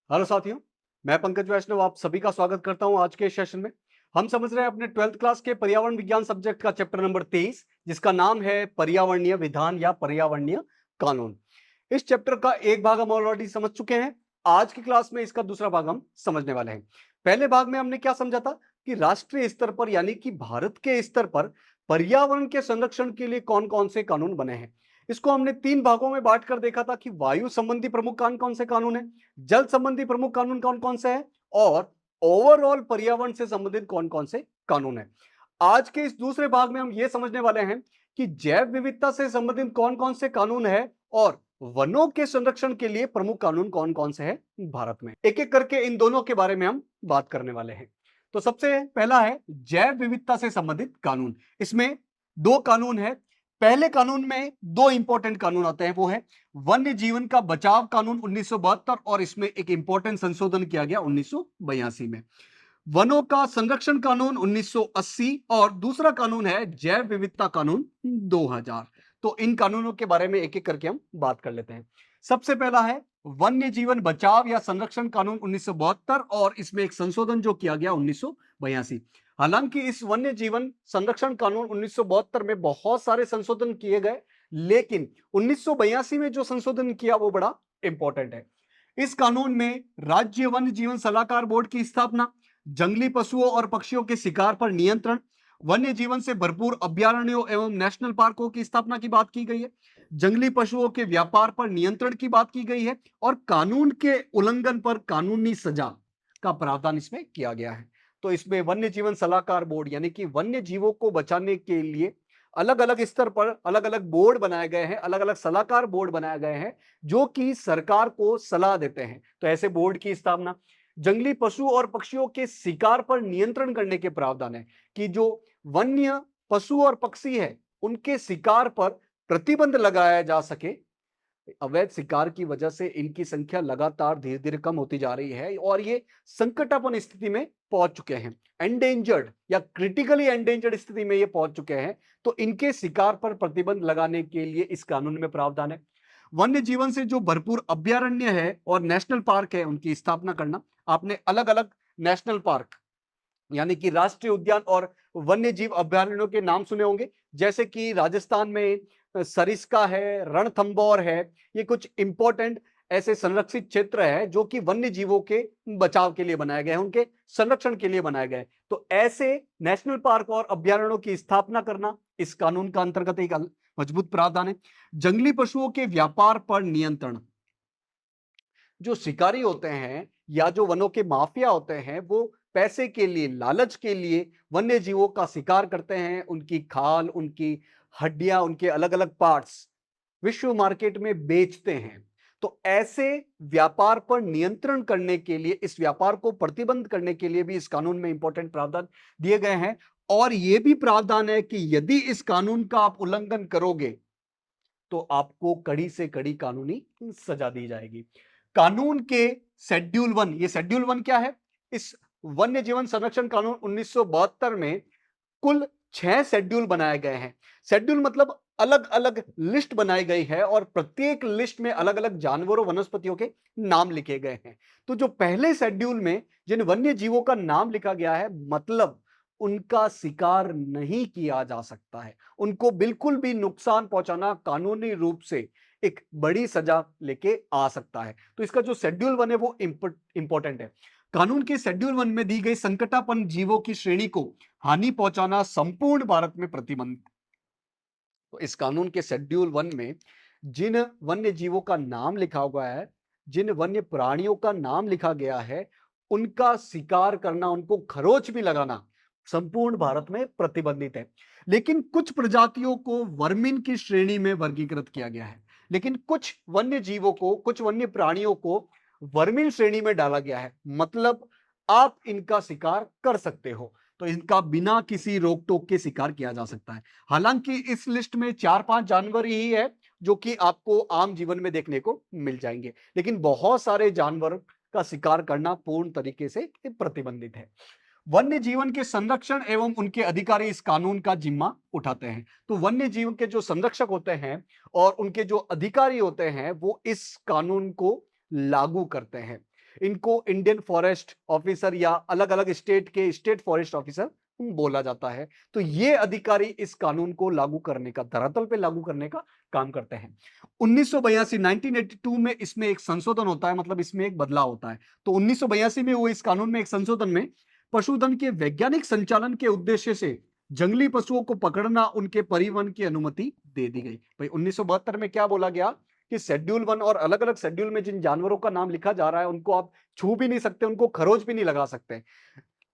Hello साथियों, मैं पंकज वैष्णव आप सभी का स्वागत करता हूं आज के सेशन में। हम समझ रहे हैं अपने 12th क्लास के पर्यावरण विज्ञान सब्जेक्ट का चैप्टर नंबर 23 जिसका नाम है पर्यावरणीय विधान या पर्यावरणीय कानून। इस चैप्टर का एक भाग हम ऑलरेडी समझ चुके हैं। आज की क्लास में इसका दूसरा भाग हम समझने वाले हैं। पहले भाग में हमने क्या समझा था कि राष्ट्रीय स्तर पर यानी कि भारत के स्तर पर पर्यावरण के संरक्षण के लिए कौन कौन से कानून बने हैं। इसको हमने तीन भागों में बांट कर देखा था कि वायु संबंधी प्रमुख कौन कौन से कानून है, जल संबंधी प्रमुख कानून कौन कौन से हैं और ओवरऑल पर्यावरण से संबंधित कौन कौन से कानून है। आज के इस दूसरे भाग में हम यह समझने वाले हैं कि जैव विविधता से संबंधित कौन कौन से कानून है और वनों के संरक्षण के लिए प्रमुख कानून कौन कौन से हैं भारत में। एक एक करके इन दोनों के बारे में हम बात करने वाले हैं। तो सबसे पहला है जैव विविधता से संबंधित कानून। इसमें दो कानून है। पहले कानून में दो इंपॉर्टेंट कानून आते हैं, वो है वन्य जीवन का बचाव कानून 1972 और इसमें एक इंपॉर्टेंट संशोधन किया गया 1982 में। वनों का संरक्षण कानून 1980 और दूसरा कानून है जैव विविधता कानून 2000। तो इन कानूनों के बारे में एक एक करके हम बात कर लेते हैं। सबसे पहला है वन्य जीवन बचाव या संरक्षण कानून 1972 और इसमें एक संशोधन जो किया गया 1982। हालांकि इस वन्य जीवन संरक्षण कानून 1972 में बहुत सारे संशोधन किए गए, लेकिन 1982 में जो संशोधन किया वो बड़ा इंपॉर्टेंट है। इस कानून में राज्य वन्य जीवन सलाहकार बोर्ड की स्थापना, जंगली पशुओं और पक्षियों के शिकार पर नियंत्रण, वन्य जीवन से भरपूर अभ्यारण्यों एवं नेशनल पार्कों की स्थापना की बात की गई है, जंगली पशुओं के व्यापार पर नियंत्रण की बात की गई है और कानून के उल्लंघन पर कानूनी सजा का प्रावधान इसमें किया गया है। तो इसमें वन्य जीवन सलाहकार बोर्ड यानी कि वन्य जीवों को बचाने के लिए अलग अलग स्तर पर अलग अलग बोर्ड बनाए गए हैं, अलग अलग सलाहकार बोर्ड बनाए गए हैं जो कि सरकार को सलाह देते हैं। तो ऐसे बोर्ड की स्थापना, जंगली पशु और पक्षियों के शिकार पर नियंत्रण करने के प्रावधान है कि जो वन्य पशु और पक्षी है उनके शिकार पर प्रतिबंध लगाया जा सके। अवैध शिकार की वजह से इनकी संख्या लगातार धीरे धीरे कम होती जा रही है और ये संकटापन्न स्थिति में पहुंच चुके हैं, एंडेंजर्ड या क्रिटिकली एंडेंजर्ड स्थिति में ये पहुंच चुके हैं। तो इनके शिकार पर प्रतिबंध लगाने के लिए इस कानून में प्रावधान है। वन्य जीवन से जो भरपूर अभ्यारण्य है और नेशनल पार्क है उनकी स्थापना करना। आपने अलग अलग नेशनल पार्क यानी कि राष्ट्रीय उद्यान और वन्य जीव अभ्यारण्यों के नाम सुने होंगे, जैसे कि राजस्थान में सरिस्का है, रणथंबोर है। ये कुछ इंपॉर्टेंट ऐसे संरक्षित क्षेत्र है जो कि वन्य जीवों के बचाव के लिए बनाए गए हैं, उनके संरक्षण के लिए बनाए गए हैं। तो ऐसे नेशनल पार्क और अभ्यारण्यों की स्थापना करना इस कानून का अंतर्गत एक मजबूत प्रावधान है। जंगली पशुओं के व्यापार पर नियंत्रण। जो शिकारी होते हैं या जो वनों के माफिया होते हैं वो पैसे के लिए, लालच के लिए वन्य जीवों का शिकार करते हैं, उनकी खाल, उनकी हड्डियां, उनके अलग अलग पार्ट्स विश्व मार्केट में बेचते हैं। तो ऐसे व्यापार पर नियंत्रण करने के लिए, इस व्यापार को प्रतिबंध करने के लिए भी इस कानून में इंपॉर्टेंट प्रावधान दिए गए हैं। और यह भी प्रावधान है कि यदि इस कानून का आप उल्लंघन करोगे तो आपको कड़ी से कड़ी कानूनी सजा दी जाएगी। कानून के शेड्यूल वन, ये शेड्यूल वन क्या है? इस वन्य जीवन संरक्षण कानून 1972 में कुल 6 शेड्यूल बनाए गए हैं। शेड्यूल मतलब अलग अलग लिस्ट बनाई गई है और प्रत्येक लिस्ट में अलग अलग जानवरों, वनस्पतियों के नाम लिखे गए हैं। तो जो पहले शेड्यूल में जिन वन्य जीवों का नाम लिखा गया है, मतलब उनका शिकार नहीं किया जा सकता है, उनको बिल्कुल भी नुकसान पहुंचाना कानूनी रूप से एक बड़ी सजा लेके आ सकता है। तो इसका जो शेड्यूल वन है वो इंपॉर्टेंट है। कानून के शेड्यूल वन में दी गई संकटापन्न जीवों की श्रेणी को हानि पहुंचाना संपूर्ण भारत में प्रतिबंधित। तो इस कानून के शेड्यूल वन में जिन वन्य जीवों का नाम लिखा हुआ है, जिन वन्य प्राणियों का नाम लिखा गया है, उनका शिकार करना, उनको खरोच भी लगाना संपूर्ण भारत में प्रतिबंधित है। लेकिन कुछ प्रजातियों को वर्मिन की श्रेणी में वर्गीकृत किया गया है। लेकिन कुछ वन्य जीवों को, कुछ वन्य प्राणियों को वर्मिन श्रेणी में डाला गया है, मतलब आप इनका शिकार कर सकते हो। तो इनका बिना किसी रोक टोक के शिकार किया जा सकता है। हालांकि इस लिस्ट में 4-5 जानवर ही है जो कि आपको आम जीवन में देखने को मिल जाएंगे, लेकिन बहुत सारे जानवर का शिकार करना पूर्ण तरीके से प्रतिबंधित है। वन्य जीवन के संरक्षण एवं उनके अधिकारी इस कानून का जिम्मा उठाते हैं। तो वन्य जीवन के जो संरक्षक होते हैं और उनके जो अधिकारी होते हैं वो इस कानून को लागू करते हैं। इनको इंडियन फॉरेस्ट ऑफिसर या अलग अलग स्टेट के स्टेट फॉरेस्ट ऑफिसर बोला जाता है। तो ये अधिकारी इस कानून को लागू करने का, धरातल पे लागू करने का काम करते हैं। 1982 1982 में इसमें एक संशोधन होता है, मतलब इसमें एक बदलाव होता है। तो 1982 में हुए इस कानून में एक संशोधन में पशुधन के वैज्ञानिक संचालन के उद्देश्य से जंगली पशुओं को पकड़ना, उनके परिवहन की अनुमति दे दी गई। भाई 1972 में क्या बोला गया कि शेड्यूल 1 और अलग अलग शेड्यूल में जिन जानवरों का नाम लिखा जा रहा है उनको आप छू भी नहीं सकते, उनको खरोच भी नहीं लगा सकते।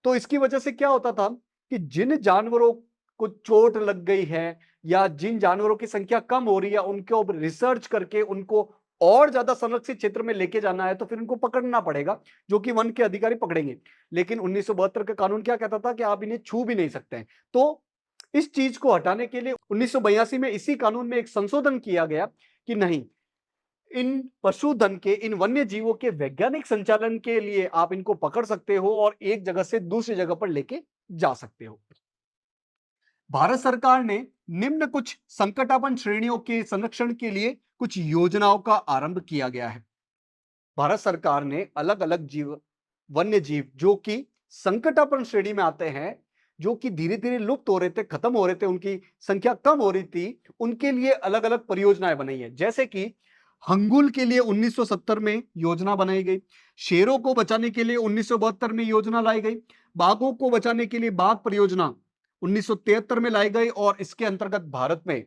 तो इसकी वजह से क्या होता था कि जिन जानवरों को चोट लग गई है या जिन जानवरों की संख्या कम हो रही है, उनके ऊपर रिसर्च करके उनको और ज्यादा संरक्षित क्षेत्र में लेके जाना है, तो फिर उनको पकड़ना पड़ेगा, जो कि वन के अधिकारी पकड़ेंगे। लेकिन 1972 का कानून क्या कहता था कि आप इन्हें छू भी नहीं सकते हैं। तो इस चीज को हटाने के लिए 1982 में इसी कानून में एक संशोधन किया गया कि नहीं, इन पशुधन के, इन वन्य जीवों के वैज्ञानिक संचालन के लिए आप इनको पकड़ सकते हो और एक जगह से दूसरी जगह पर लेके जा सकते हो। भारत सरकार ने निम्न कुछ संकटापन्न श्रेणियों के संरक्षण के लिए कुछ योजनाओं का आरंभ किया गया है। भारत सरकार ने अलग अलग जीव, वन्य जीव जो कि संकटापन्न श्रेणी में आते हैं, जो कि धीरे धीरे लुप्त हो रहे थे, खत्म हो रहे थे, उनकी संख्या कम हो रही थी, उनके लिए अलग अलग परियोजनाएं बनाई है। जैसे कि हंगुल के लिए 1970 में योजना बनाई गई, शेरों को बचाने के लिए 1972 में योजना लाई गई, बाघों को बचाने के लिए बाघ परियोजना 1973 में लाई गई और इसके अंतर्गत भारत में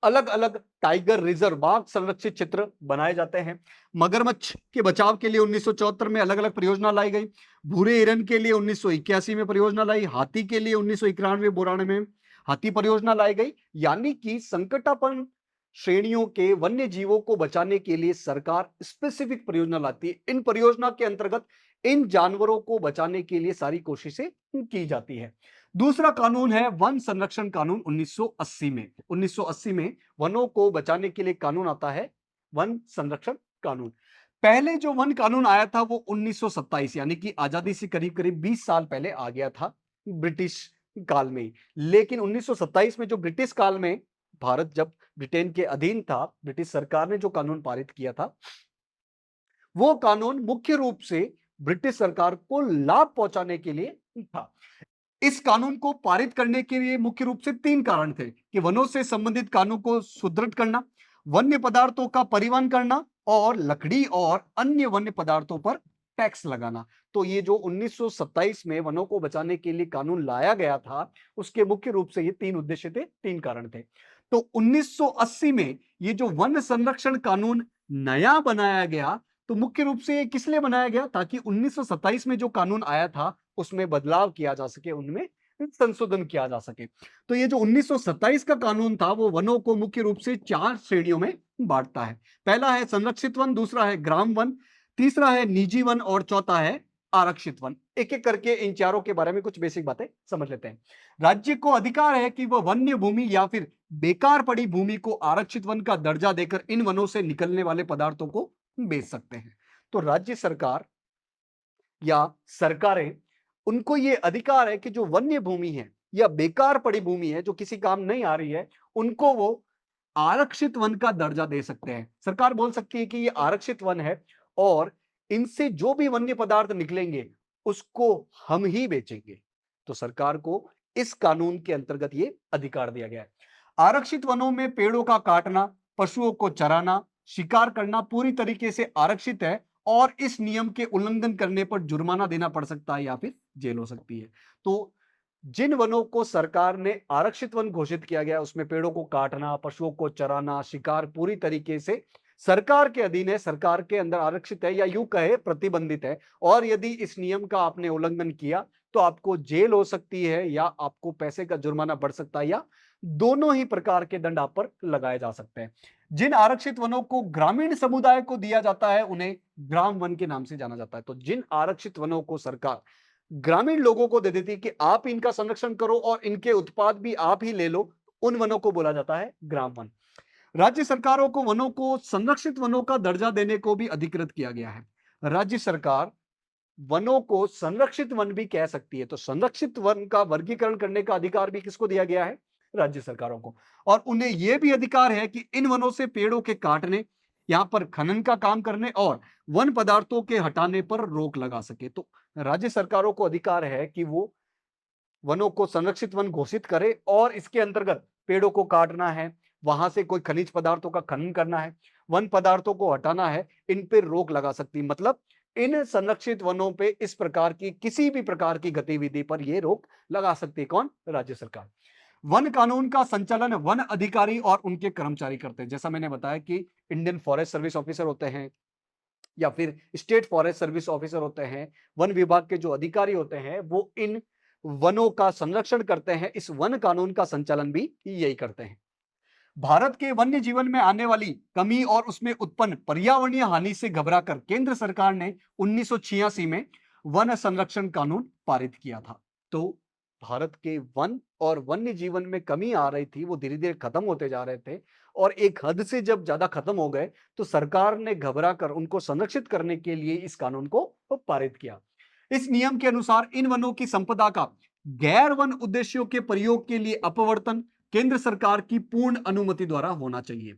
अलग अलग टाइगर रिजर्व, बाघ संरक्षित क्षेत्र बनाए जाते हैं। मगरमच्छ के बचाव के लिए 1974 में अलग अलग परियोजना लाई गई, भूरे हिरन के लिए 1981 में परियोजना लाई, हाथी के लिए 1991 में हाथी परियोजना लाई गई। यानी कि संकटापन्न श्रेणियों के वन्य जीवों को बचाने के लिए सरकार स्पेसिफिक परियोजना लाती है। इन परियोजना के अंतर्गत इन जानवरों को बचाने के लिए सारी कोशिशें की जाती है। दूसरा कानून है वन संरक्षण कानून 1980 में। 1980 में वनों को बचाने के लिए कानून आता है, वन संरक्षण कानून। पहले जो वन कानून आया था वो 1927 यानी कि आजादी से करीब करीब 20 साल पहले आ गया था, ब्रिटिश काल में। लेकिन 1927 में जो ब्रिटिश काल में भारत जब ब्रिटेन के अधीन था, ब्रिटिश सरकार ने जो कानून पारित किया था, वो कानून मुख्य रूप से ब्रिटिश सरकार को लाभ पहुंचाने के लिए था। इस कानून को पारित करने के लिए मुख्य रूप से 3 कारण थे कि वनों से संबंधित कानून को सुदृढ़ करना, वन्य पदार्थों का परिवहन करना और लकड़ी और अन्य वन्य पदार्थों पर टैक्स लगाना। तो ये जो 1927 में वनों को बचाने के लिए कानून लाया गया था, उसके मुख्य रूप से ये 3 उद्देश्य थे, 3 कारण थे। तो 1980 में ये जो वन संरक्षण कानून नया बनाया गया, तो मुख्य रूप से ये किस लिए बनाया गया, ताकि 1927 में जो कानून आया था उसमें बदलाव किया जा सके, उनमें संशोधन किया जा सके। तो ये जो 1927 का कानून था वो वनों को मुख्य रूप से 4 श्रेणियों में बांटता है। पहला है संरक्षित वन, दूसरा है ग्राम वन, तीसरा है निजी वन और चौथा है आरक्षित वन। एक एक करके इन चारों के बारे में कुछ बेसिक बातें समझ लेते हैं। राज्य को अधिकार है कि वह वन्य भूमि या फिर बेकार पड़ी भूमि को आरक्षित वन का दर्जा देकर इन वनों से निकलने वाले पदार्थों को बेच सकते हैं। तो राज्य सरकार या सरकारें, उनको ये अधिकार है कि जो वन्य भूमि है या बेकार पड़ी भूमि है, जो किसी काम नहीं आ रही है, उनको वो आरक्षित वन का दर्जा दे सकते हैं। सरकार बोल सकती है कि ये आरक्षित वन है और इनसे जो भी वन्य पदार्थ निकलेंगे उसको हम ही बेचेंगे। तो सरकार को इस कानून के अंतर्गत ये अधिकार दिया गया है। आरक्षित वनों में पेड़ों का काटना, पशुओं को चराना, शिकार करना पूरी तरीके से आरक्षित है और इस नियम के उल्लंघन करने पर जुर्माना देना पड़ सकता है या फिर जेल हो सकती है। तो जिन वनों को सरकार ने आरक्षित वन घोषित किया गया, उसमें पेड़ों को काटना, पशुओं को चराना, शिकार पूरी तरीके से सरकार के अधीन है, सरकार के अंदर आरक्षित है या यूं कहे प्रतिबंधित है। और यदि इस नियम का आपने उल्लंघन किया तो आपको जेल हो सकती है या आपको पैसे का जुर्माना बढ़ सकता है या दोनों ही प्रकार के दंड आप पर लगाए जा सकते हैं। जिन आरक्षित वनों को ग्रामीण समुदाय को दिया जाता है उन्हें ग्राम वन के नाम से जाना जाता है। तो जिन आरक्षित वनों को सरकार ग्रामीण लोगों को दे देती है कि आप इनका संरक्षण करो और इनके उत्पाद भी आप ही ले लो, उन वनों को बोला जाता है ग्राम वन। राज्य सरकारों को वनों को संरक्षित वनों का दर्जा देने को भी अधिकृत किया गया है। राज्य सरकार वनों को संरक्षित वन भी कह सकती है। तो संरक्षित वन का वर्गीकरण करने का अधिकार भी किसको दिया गया है? राज्य सरकारों को। और उन्हें यह भी अधिकार है कि इन वनों से पेड़ों के काटने, यहाँ पर खनन का काम करने और वन पदार्थों के हटाने पर रोक लगा सके। तो राज्य सरकारों को अधिकार है कि वो वनों को संरक्षित वन घोषित करे और इसके अंतर्गत पेड़ों को काटना है, वहां से कोई खनिज पदार्थों का खनन करना है, वन पदार्थों को हटाना है, इन पे रोक लगा सकती है। मतलब इन संरक्षित वनों पे इस प्रकार की किसी भी प्रकार की गतिविधि पर यह रोक लगा सकती है। कौन? राज्य सरकार। वन कानून का संचालन वन अधिकारी और उनके कर्मचारी करते हैं। जैसा मैंने बताया कि इंडियन फॉरेस्ट सर्विस ऑफिसर होते हैं या फिर स्टेट फॉरेस्ट सर्विस ऑफिसर होते हैं, वन विभाग के जो अधिकारी होते हैं वो इन वनों का संरक्षण करते हैं। इस वन कानून का संचालन भी यही करते हैं। भारत के वन्य जीवन में आने वाली कमी और उसमें उत्पन्न पर्यावरणीय हानि से घबराकर केंद्र सरकार ने 1986 में वन संरक्षण कानून पारित किया था। तो भारत के वन और वन्य जीवन में कमी आ रही थी, वो धीरे धीरे खत्म होते जा रहे थे और एक हद से जब ज्यादा खत्म हो गए तो सरकार ने घबराकर उनको संरक्षित करने के लिए इस कानून को पारित किया। इस नियम के अनुसार इन वनों की संपदा का गैर वन उद्देश्यों के प्रयोग के लिए अपवर्तन केंद्र सरकार की पूर्ण अनुमति द्वारा होना चाहिए।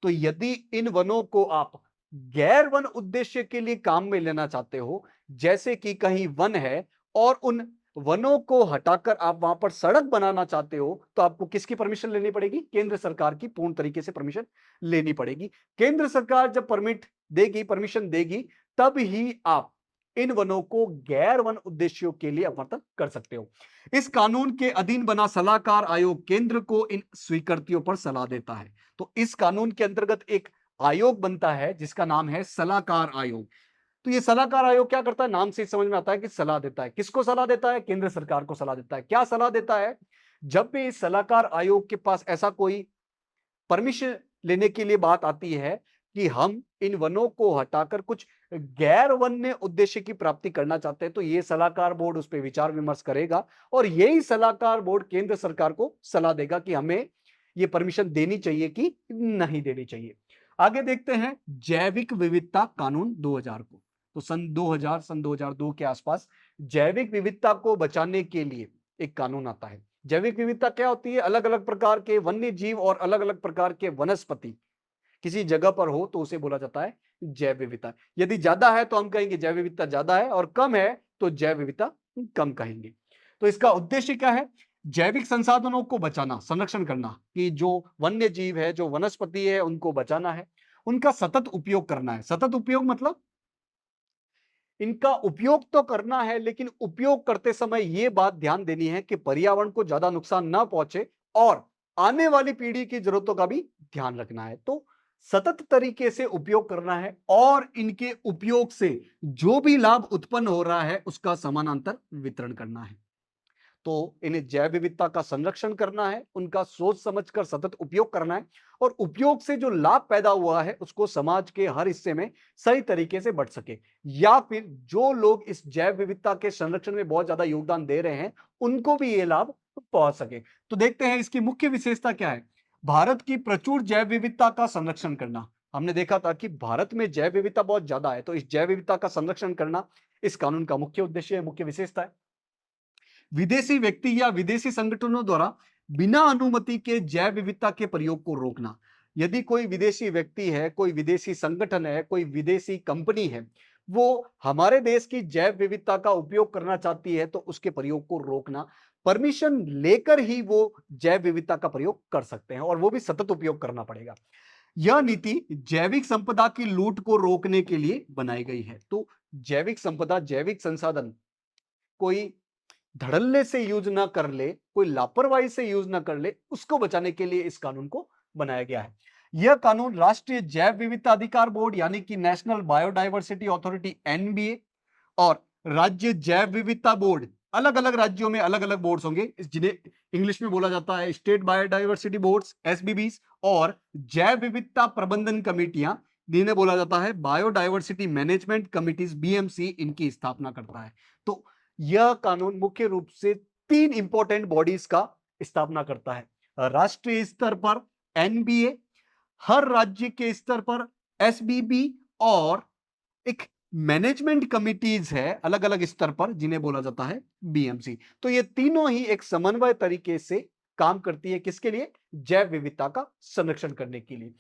तो यदि इन वनों को आप गैर वन उद्देश्य के लिए काम में लेना चाहते हो, जैसे कि कहीं वन है और उन वनों को हटाकर आप वहां पर सड़क बनाना चाहते हो, तो आपको किसकी परमिशन लेनी पड़ेगी? केंद्र सरकार की पूर्ण तरीके से परमिशन लेनी पड़ेगी। केंद्र सरकार जब परमिट देगी, परमिशन देगी, तब ही आप इन वनों को गैर वन उद्देश्यों के लिए अपवर्तन कर सकते हो। इस कानून के अधीन बना सलाहकार आयोग केंद्र को इन स्वीकृतियों पर सलाह देता है। तो इस कानून के अंतर्गत एक आयोग बनता है जिसका नाम है सलाहकार आयोग। तो ये सलाहकार आयोग क्या करता है? नाम से ही समझ में आता है कि सलाह देता है। किसको सलाह देता है? केंद्र सरकार को सलाह देता है। क्या सलाह देता है? जब भी इस सलाहकार आयोग के पास ऐसा कोई परमिशन लेने के लिए बात आती है कि हम इन वनों को हटाकर कुछ गैर वन्य उद्देश्य की प्राप्ति करना चाहते हैं, तो ये सलाहकार बोर्ड उस पर विचार विमर्श करेगा और यही सलाहकार बोर्ड केंद्र सरकार को सलाह देगा कि हमें ये परमिशन देनी चाहिए कि नहीं देनी चाहिए। आगे देखते हैं जैविक विविधता कानून 2000 को। तो सन 2002 के आसपास जैविक विविधता को बचाने के लिए एक कानून आता है। जैविक विविधता क्या होती है? अलग अलग प्रकार के वन्य जीव और अलग अलग प्रकार के वनस्पति किसी जगह पर हो तो उसे बोला जाता है जैव विविधता। यदि ज्यादा है तो हम कहेंगे जैव विविधता ज्यादा है और कम है तो जैव विविधता कम कहेंगे। तो इसका उद्देश्य क्या है? जैविक संसाधनों को बचाना, संरक्षण करना, कि जो वन्य जीव है, जो वनस्पति है, उनको बचाना है, उनका सतत उपयोग करना है। सतत उपयोग मतलब इनका उपयोग तो करना है, लेकिन उपयोग करते समय यह बात ध्यान देनी है कि पर्यावरण को ज्यादा नुकसान ना पहुंचे और आने वाली पीढ़ी की जरूरतों का भी ध्यान रखना है। तो सतत तरीके से उपयोग करना है और इनके उपयोग से जो भी लाभ उत्पन्न हो रहा है उसका समानांतर वितरण करना है। तो इन्हें जैव विविधता का संरक्षण करना है, उनका सोच समझकर सतत उपयोग करना है और उपयोग से जो लाभ पैदा हुआ है उसको समाज के हर हिस्से में सही तरीके से बढ़ सके, या फिर जो लोग इस जैव विविधता के संरक्षण में बहुत ज्यादा योगदान दे रहे हैं उनको भी ये लाभ पहुंच सके। तो देखते हैं इसकी मुख्य विशेषता क्या है। भारत की प्रचुर जैव विविधता का संरक्षण करना। हमने देखा था कि भारत में जैव विविधता बहुत ज्यादा है, तो इस जैव विविधता का संरक्षण करना इस कानून का मुख्य उद्देश्य है, मुख्य विशेषता है। विदेशी व्यक्ति या विदेशी संगठनों द्वारा बिना अनुमति के जैव विविधता के प्रयोग को रोकना। यदि कोई विदेशी व्यक्ति है, कोई विदेशी संगठन है, कोई विदेशी कंपनी है, वो हमारे देश की जैव विविधता का उपयोग करना चाहती है तो उसके प्रयोग को रोकना। परमिशन लेकर ही वो जैव विविधता का प्रयोग कर सकते हैं और वो भी सतत उपयोग करना पड़ेगा। यह नीति जैविक संपदा की लूट को रोकने के लिए बनाई गई है। तो जैविक संपदा, जैविक संसाधन कोई धड़ल्ले से यूज ना कर ले, कोई लापरवाही से यूज ना कर ले, उसको बचाने के लिए इस कानून को बनाया गया है। यह कानून राष्ट्रीय जैव विविधता अधिकार बोर्ड यानी कि नेशनल बायोडायवर्सिटी अथॉरिटी एनबीए और राज्य जैव विविधता बोर्ड, अलग अलग राज्यों में अलग अलग बोर्ड्स होंगे जिन्हें इंग्लिश में बोला जाता है स्टेट बायोडायवर्सिटी बोर्ड्स एसबीबीज, और जैव विविधता प्रबंधन कमेटियां जिन्हें बोला जाता है बायोडायवर्सिटी मैनेजमेंट कमिटीज बीएमसी, इनकी स्थापना करता है। तो यह कानून मुख्य रूप से तीन इंपॉर्टेंट बॉडीज का स्थापना करता है। राष्ट्रीय स्तर पर एनबीए, हर राज्य के स्तर पर एसबीबी और एक मैनेजमेंट कमिटीज है अलग अलग स्तर पर जिन्हें बोला जाता है बीएमसी। तो ये तीनों ही एक समन्वय तरीके से काम करती है किसके लिए? जैव विविधता का संरक्षण करने के लिए।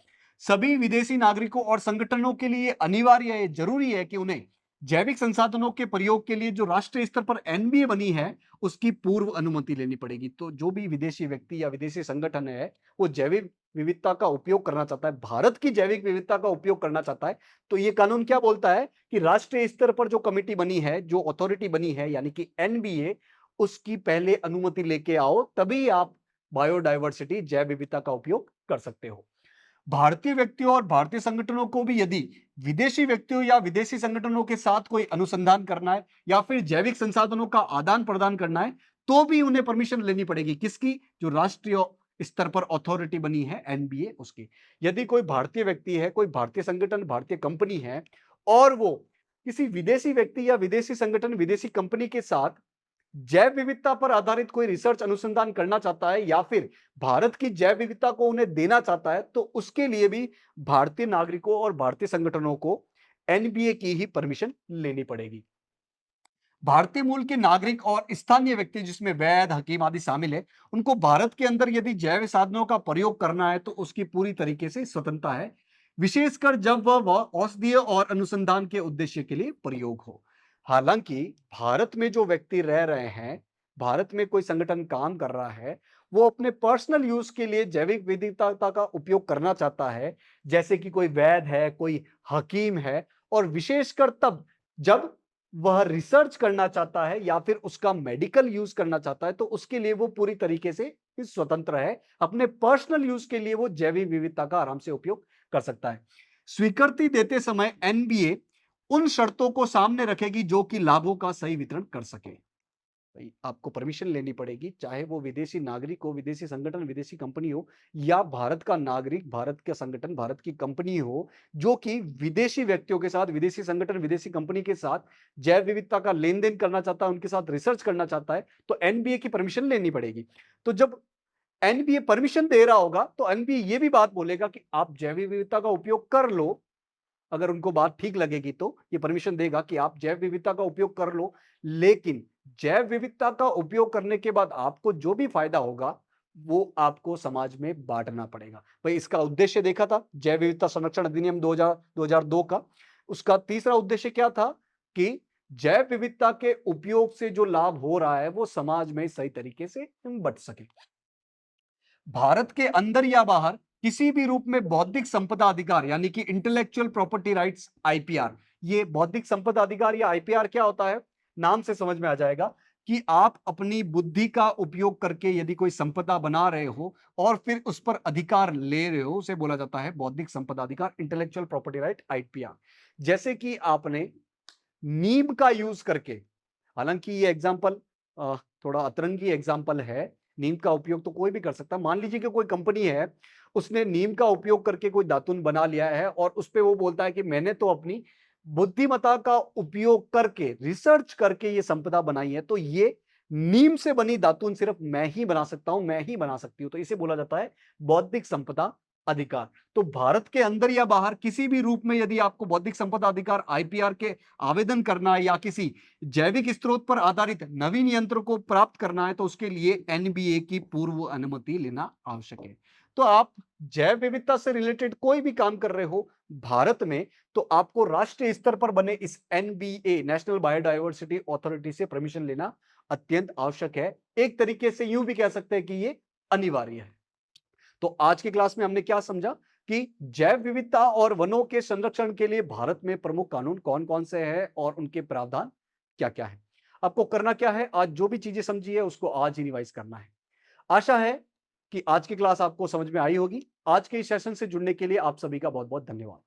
सभी विदेशी नागरिकों और संगठनों के लिए अनिवार्य है, जरूरी है कि उन्हें जैविक संसाधनों के प्रयोग के लिए जो राष्ट्रीय स्तर पर एनबीए बनी है उसकी पूर्व अनुमति लेनी पड़ेगी। तो जो भी विदेशी व्यक्ति या विदेशी संगठन है वो जैविक विविधता का उपयोग करना चाहता है, भारत की जैविक विविधता का उपयोग करना चाहता है, तो ये कानून क्या बोलता है कि राष्ट्रीय स्तर पर जो कमेटी बनी है, जो अथॉरिटी बनी है यानी कि एनबीए, उसकी पहले अनुमति लेके आओ, तभी आप बायोडायवर्सिटी जैव विविधता का उपयोग कर सकते हो। भारतीय व्यक्तियों और भारतीय संगठनों को भी यदि विदेशी व्यक्तियों या विदेशी संगठनों के साथ कोई अनुसंधान करना है या फिर जैविक संसाधनों का आदान प्रदान करना है तो भी उन्हें परमिशन लेनी पड़ेगी। किसकी? जो राष्ट्रीय स्तर पर अथॉरिटी बनी है एनबीए, उसकी। यदि कोई भारतीय व्यक्ति है, कोई भारतीय संगठन, भारतीय कंपनी है और वो किसी विदेशी व्यक्ति या विदेशी संगठन, विदेशी कंपनी के साथ जैव विविधता पर आधारित कोई रिसर्च अनुसंधान करना चाहता है या फिर भारत की जैव विविधता को उन्हें देना चाहता है, तो उसके लिए भी भारतीय नागरिकों और भारतीय संगठनों को एनबीए की ही परमिशन लेनी पड़ेगी। भारतीय मूल के नागरिक और स्थानीय व्यक्ति जिसमें वैद, हकीम आदि शामिल है, उनको भारत के अंदर यदि जैव साधनों का प्रयोग करना है तो उसकी पूरी तरीके से स्वतंत्रता है, विशेषकर जब वह औषधीय और अनुसंधान के उद्देश्य के लिए प्रयोग हो। हालांकि भारत में जो व्यक्ति रह रहे हैं, भारत में कोई संगठन काम कर रहा है, वो अपने पर्सनल यूज के लिए जैविक विविधता का उपयोग करना चाहता है, जैसे कि कोई वैद है, कोई हकीम है, और विशेषकर तब जब वह रिसर्च करना चाहता है या फिर उसका मेडिकल यूज करना चाहता है, तो उसके लिए वो पूरी तरीके से स्वतंत्र है। अपने पर्सनल यूज के लिए वो जैविक विविधता का आराम से उपयोग कर सकता है। स्वीकृति देते समय एनबीए उन शर्तों को सामने रखेगी जो कि लाभों का सही वितरण कर सके। भाई आपको परमिशन लेनी पड़ेगी, चाहे वो विदेशी नागरिक हो, विदेशी संगठन, विदेशी कंपनी हो, या भारत का नागरिक, भारत का संगठन, भारत की कंपनी हो, जो कि विदेशी व्यक्तियों के साथ, विदेशी संगठन, विदेशी कंपनी के साथ जैव विविधता का लेन देन करना चाहता है, उनके साथ रिसर्च करना चाहता है, तो एनबीए की परमिशन लेनी पड़ेगी। तो जब एनबीए परमिशन दे रहा होगा तो एनबीए ये भी बात बोलेगा कि आप जैव विविधता का उपयोग कर लो। अगर उनको बात ठीक लगेगी तो ये परमिशन देगा कि आप जैव विविधता का उपयोग कर लो, लेकिन जैव विविधता का उपयोग करने के बाद आपको जो भी फायदा होगा वो आपको समाज में बांटना पड़ेगा। भाई इसका उद्देश्य देखा था जैव विविधता संरक्षण अधिनियम 2002 का। उसका तीसरा उद्देश्य क्या था कि जैव विविधता के उपयोग से जो लाभ हो रहा है वो समाज में सही तरीके से बंट सके। भारत के अंदर या बाहर किसी भी रूप में बौद्धिक संपदा अधिकार यानी कि इंटेलेक्चुअल प्रॉपर्टी राइट्स, आईपीआर, ये बौद्धिक संपदा अधिकार या आईपीआर क्या होता है, नाम से समझ में आ जाएगा कि आप अपनी बुद्धि का उपयोग करके यदि कोई संपदा बना रहे हो और फिर उस पर अधिकार ले रहे हो, उसे बोला जाता है बौद्धिक संपदा अधिकार, इंटेलेक्चुअल प्रॉपर्टी राइट, आईपीआर। जैसे कि आपने नीम का यूज करके, हालांकि ये एग्जाम्पल थोड़ा अतरंगी एग्जाम्पल है, नीम का उपयोग तो कोई भी कर सकता है। मान लीजिए कि कोई कंपनी है, उसने नीम का उपयोग करके कोई दातुन बना लिया है और उस पे वो बोलता है कि मैंने तो अपनी बुद्धिमत्ता का उपयोग करके, रिसर्च करके ये संपदा बनाई है, तो ये नीम से बनी दातुन सिर्फ मैं ही बना सकता हूं, मैं ही बना सकती हूं, तो इसे बोला जाता है बौद्धिक संपदा अधिकार। तो भारत के अंदर या बाहर किसी भी रूप में यदि आपको बौद्धिक संपदा अधिकार आईपीआर के आवेदन करना है या किसी जैविक स्रोत पर आधारित नवीन यंत्र को प्राप्त करना है तो उसके लिए एनबीए की पूर्व अनुमति लेना आवश्यक है। तो आप जैव विविधता से रिलेटेड कोई भी काम कर रहे हो भारत में, तो आपको राष्ट्रीय स्तर पर बने इस एनबीए, नेशनल बायोडायवर्सिटी अथॉरिटी से परमिशन लेना अत्यंत आवश्यक है। एक तरीके से यूं भी कह सकते हैं कि ये अनिवार्य है। तो आज की क्लास में हमने क्या समझा कि जैव विविधता और वनों के संरक्षण के लिए भारत में प्रमुख कानून कौन कौन से हैं और उनके प्रावधान क्या क्या है। आपको करना क्या है, आज जो भी चीजें समझी है उसको आज ही रिवाइज करना है। आशा है कि आज की क्लास आपको समझ में आई होगी। आज के इस सेशन से जुड़ने के लिए आप सभी का बहुत बहुत धन्यवाद।